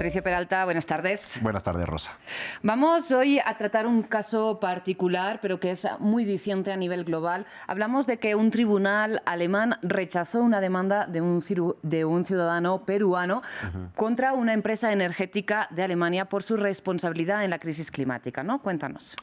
Patricio Peralta, buenas tardes. Buenas tardes, Rosa. Vamos hoy a tratar un caso particular, pero que es muy diciente a nivel global. Hablamos de que un tribunal alemán rechazó una demanda de un ciudadano peruano contra una empresa energética de Alemania por su responsabilidad en la crisis climática, ¿no? Cuéntanos.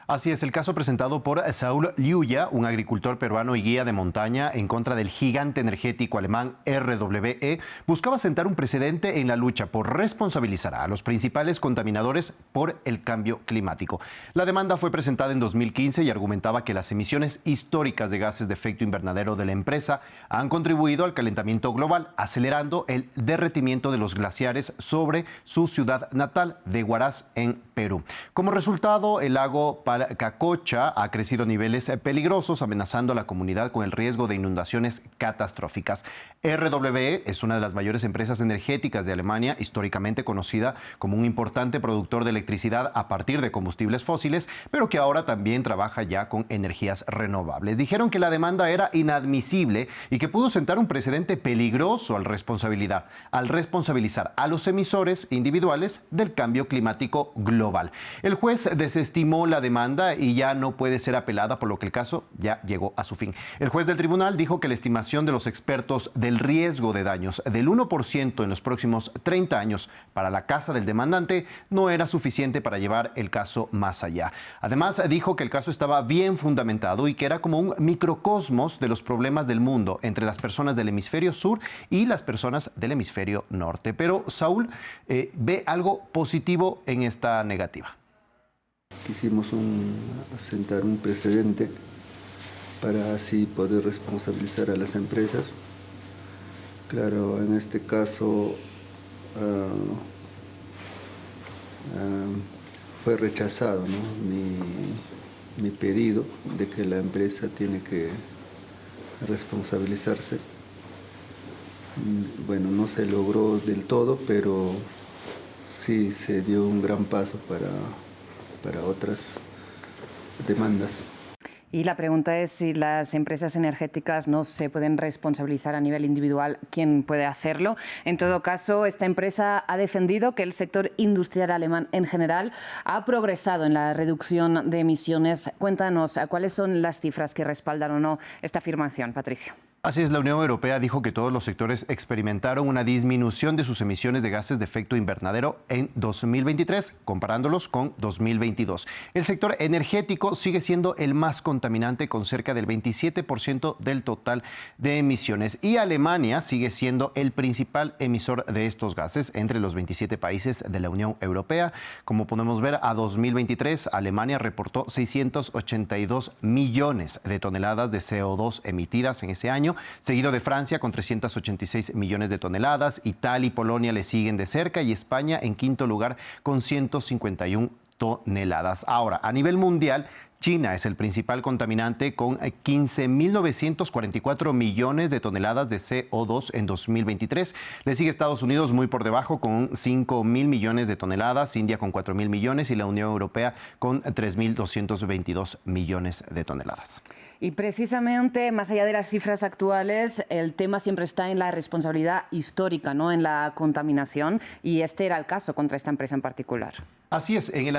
Así es, el caso presentado por Saúl Liuya, un agricultor peruano y guía de montaña en contra del gigante energético alemán RWE, buscaba sentar un precedente en la lucha por responsabilizar a los principales contaminadores por el cambio climático. La demanda fue presentada en 2015 y argumentaba que las emisiones históricas de gases de efecto invernadero de la empresa han contribuido al calentamiento global, acelerando el derretimiento de los glaciares sobre su ciudad natal de Huaraz, en Perú. Como resultado, el lago Cacocha ha crecido a niveles peligrosos, amenazando a la comunidad con el riesgo de inundaciones catastróficas. RWE es una de las mayores empresas energéticas de Alemania, históricamente conocida como un importante productor de electricidad a partir de combustibles fósiles, pero que ahora también trabaja ya con energías renovables. Dijeron que la demanda era inadmisible y que pudo sentar un precedente peligroso al responsabilizar a los emisores individuales del cambio climático global. El juez desestimó la demanda y ya no puede ser apelada, por lo que el caso ya llegó a su fin. El juez del tribunal dijo que la estimación de los expertos del riesgo de daños del 1% en los próximos 30 años para la casa del demandante no era suficiente para llevar el caso más allá. Además, dijo que el caso estaba bien fundamentado y que era como un microcosmos de los problemas del mundo entre las personas del hemisferio sur y las personas del hemisferio norte. Pero Saúl ve algo positivo en esta negativa. Quisimos sentar un precedente para así poder responsabilizar a las empresas. Claro, en este caso fue rechazado, ¿no? mi pedido de que la empresa tiene que responsabilizarse. Bueno, no se logró del todo, pero sí se dio un gran paso para otras demandas. Y la pregunta es si las empresas energéticas no se pueden responsabilizar a nivel individual, ¿quién puede hacerlo? En todo caso, esta empresa ha defendido que el sector industrial alemán en general ha progresado en la reducción de emisiones. Cuéntanos, ¿cuáles son las cifras que respaldan o no esta afirmación, Patricio? Así es, la Unión Europea dijo que todos los sectores experimentaron una disminución de sus emisiones de gases de efecto invernadero en 2023, comparándolos con 2022. El sector energético sigue siendo el más contaminante, con cerca del 27% del total de emisiones. Y Alemania sigue siendo el principal emisor de estos gases entre los 27 países de la Unión Europea. Como podemos ver, a 2023, Alemania reportó 682 millones de toneladas de CO2 emitidas en ese año, seguido de Francia con 386 millones de toneladas. Italia y Polonia le siguen de cerca y España en quinto lugar con 151 toneladas. Ahora, a nivel mundial, China es el principal contaminante con 15.944 millones de toneladas de CO2 en 2023. Le sigue Estados Unidos muy por debajo con 5.000 millones de toneladas, India con 4.000 millones y la Unión Europea con 3.222 millones de toneladas. Y precisamente, más allá de las cifras actuales, el tema siempre está en la responsabilidad histórica, ¿no? En la contaminación, y este era el caso contra esta empresa en particular. Así es, en el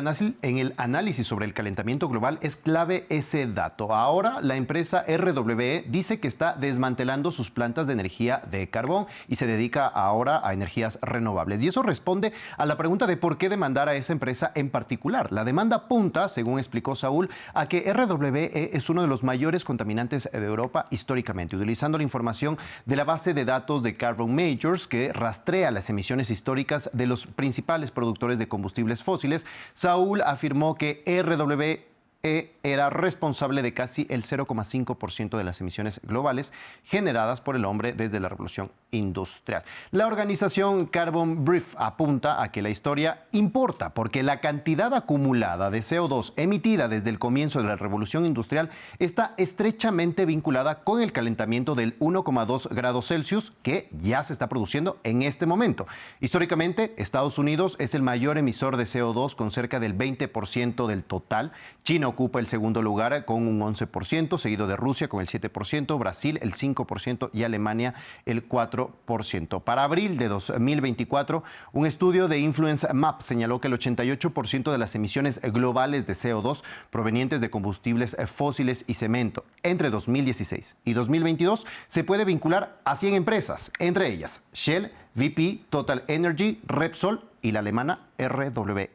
análisis sobre el calentamiento global es clave ese dato. Ahora la empresa RWE dice que está desmantelando sus plantas de energía de carbón y se dedica ahora a energías renovables. Y eso responde a la pregunta de por qué demandar a esa empresa en particular. La demanda apunta, según explicó Saúl, a que RWE es uno de los mayores contaminantes de Europa históricamente, utilizando la información de la base de datos de Carbon Majors, que rastrea las emisiones históricas de los principales productores de combustibles fósiles. Saúl afirmó que RWE era responsable de casi el 0,5% de las emisiones globales generadas por el hombre desde la revolución industrial. La organización Carbon Brief apunta a que la historia importa porque la cantidad acumulada de CO2 emitida desde el comienzo de la revolución industrial está estrechamente vinculada con el calentamiento del 1,2 grados Celsius que ya se está produciendo en este momento. Históricamente, Estados Unidos es el mayor emisor de CO2 con cerca del 20% del total. China ocupa el segundo lugar con un 11%, seguido de Rusia con el 7%, Brasil el 5% y Alemania el 4%. Para abril de 2024, un estudio de Influence Map señaló que el 88% de las emisiones globales de CO2 provenientes de combustibles fósiles y cemento entre 2016 y 2022 se puede vincular a 100 empresas, entre ellas Shell, BP, Total Energy, Repsol y la alemana RWE.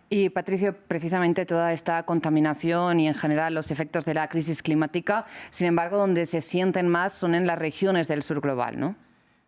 Y Patricio, precisamente toda esta contaminación y en general los efectos de la crisis climática, sin embargo, donde se sienten más son en las regiones del sur global, ¿no?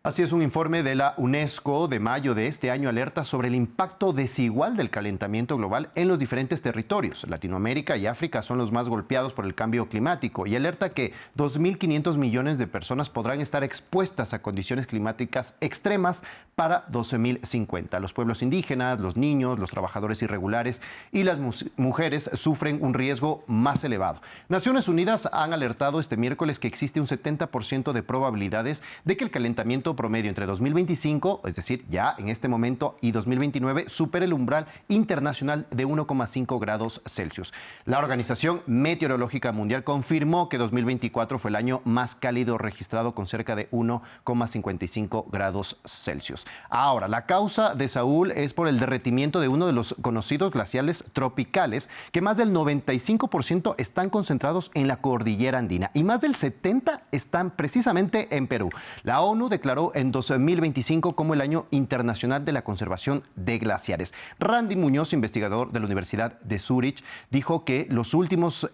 Así es, un informe de la UNESCO de mayo de este año alerta sobre el impacto desigual del calentamiento global en los diferentes territorios. Latinoamérica y África son los más golpeados por el cambio climático y alerta que 2.500 millones de personas podrán estar expuestas a condiciones climáticas extremas para 2050. Los pueblos indígenas, los niños, los trabajadores irregulares y las mujeres sufren un riesgo más elevado. Naciones Unidas han alertado este miércoles que existe un 70% de probabilidades de que el calentamiento promedio entre 2025, es decir, ya en este momento, y 2029, supere el umbral internacional de 1,5 grados Celsius. La Organización Meteorológica Mundial confirmó que 2024 fue el año más cálido registrado con cerca de 1,55 grados Celsius. Ahora, la causa de Saúl es por el derretimiento de uno de los conocidos glaciales tropicales, que más del 95% están concentrados en la cordillera andina y más del 70% están precisamente en Perú. La ONU declaró en 2025 como el Año Internacional de la Conservación de Glaciares. Randy Muñoz, investigador de la Universidad de Zúrich, dijo que los últimos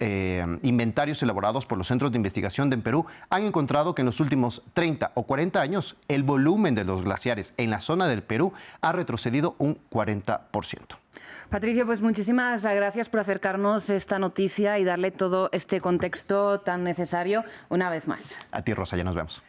inventarios elaborados por los centros de investigación de Perú han encontrado que en los últimos 30 o 40 años el volumen de los glaciares en la zona del Perú ha retrocedido un 40%. Patricio, pues muchísimas gracias por acercarnos esta noticia y darle todo este contexto tan necesario una vez más. A ti, Rosa, ya nos vemos.